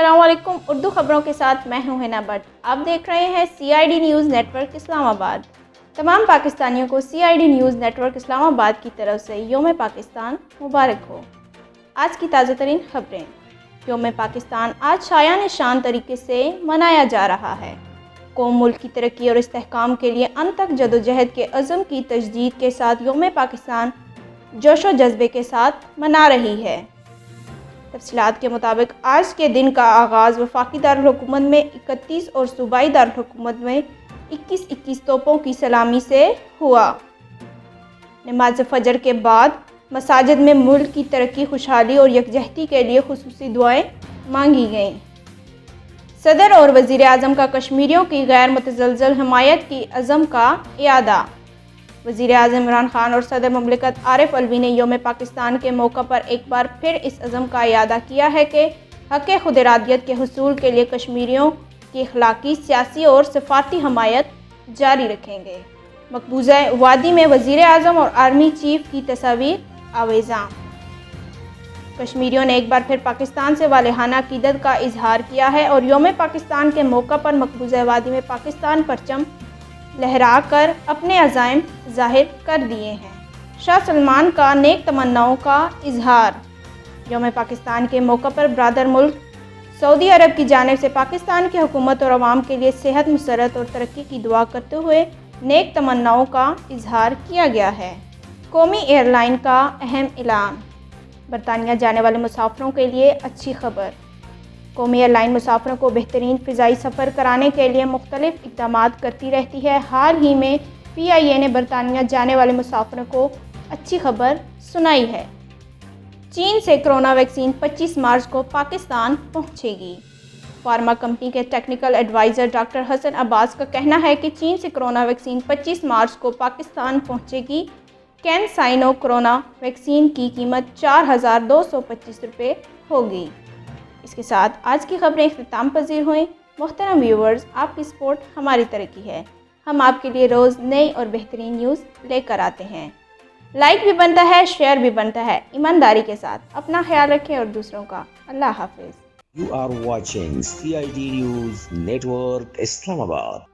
अस्सलाम वालेकुम। उर्दू खबरों के साथ मैं हूं हिना भट्ट। आप देख रहे हैं CID न्यूज़ नेटवर्क इस्लामाबाद। तमाम पाकिस्तानियों को CID न्यूज़ नेटवर्क इस्लामाबाद की तरफ से योम पाकिस्तान मुबारक हो। आज की ताज़ा तरीन खबरें। योम पाकिस्तान आज शायान शान तरीके से मनाया जा रहा है। कौम मुल्क की तरक्की और इस्तेहकाम के लिए अनथक जदोजहद के अज़म की तजदीद के साथ योम पाकिस्तान जोश व जज्बे के साथ मना रही है। तफसीलात के मुताबिक आज के दिन का आगाज़ वफाकी दारुल-हुकूमत में 31 और सूबाई दारुल-हुकूमत में 21-21 तोपों की सलामी से हुआ। नमाज फजर के बाद मसाजिद में मुल्क की तरक्की, खुशहाली और यकजहती के लिए खुसूसी दुआएं मांगी गईं। सदर और वज़ीर आज़म का कश्मीरियों की गैर मुतज़लज़ल हमायत की अज़म का इयादा। वज़ीर आज़म इमरान खान और सदर मुमलिकत आरिफ अलवी ने योम पाकिस्तान के मौका पर एक बार फिर इस अज़म का इयादा किया है कि हक़ खुद इरादियत के हुसूल के लिए कश्मीरियों की अखलाकी, सियासी और सफ़ारती हमायत जारी रखेंगे। मकबूजा वादी में वज़ीर आज़म और आर्मी चीफ की तस्वीर आवेज़ा। कश्मीरियों ने एक बार फिर पाकिस्तान से वालेहाना अक़ीदत का इजहार किया है और योम पाकिस्तान के मौका पर मकबूजा वादी में पाकिस्तान परचम लहरा कर अपने अज़ाइम ज़ाहिर कर दिए हैं। शाह सलमान का नेक तमन्नाओं का इजहार। योम पाकिस्तान के मौका पर ब्रादर मुल्क सऊदी अरब की जानिब से पाकिस्तान की हुकूमत और अवाम के लिए सेहत, मसरत और तरक्की की दुआ करते हुए नेक तमन्नाओं का इजहार किया गया है। कौमी एयरलाइन का अहम ऐलान। बरतानिया जाने वाले मुसाफिरों के लिए अच्छी खबर। कौमी एयरलाइन मुसाफिरों को बेहतरीन फ़िज़ाई सफ़र कराने के लिए मुख्तलिफ़ इक़दामात करती रहती है। हाल ही में PIA ने बरतानिया जाने वाले मुसाफिरों को अच्छी खबर सुनाई है। चीन से कोरोना वैक्सीन 25 मार्च को पाकिस्तान पहुंचेगी। फार्मा कंपनी के technical adviser doctor Hasan Abbas का कहना है कि चीन से कोरोना वैक्सीन 25 मार्च को पाकिस्तान पहुंचेगी। कैनसाइनो कोरोना वैक्सीन की कीमत 4,225 रुपये होगी। इसके साथ आज की खबरें इख्तिताम पजीर हुई। मुहतरम व्यूवर्स, आपकी सपोर्ट हमारी तरक्की है। हम आपके लिए रोज़ नई और बेहतरीन न्यूज़ लेकर आते हैं। लाइक भी बनता है, शेयर भी बनता है। ईमानदारी के साथ अपना ख्याल रखें और दूसरों का। अल्लाह हाफिज़। You are watching CID News Network Islamabad.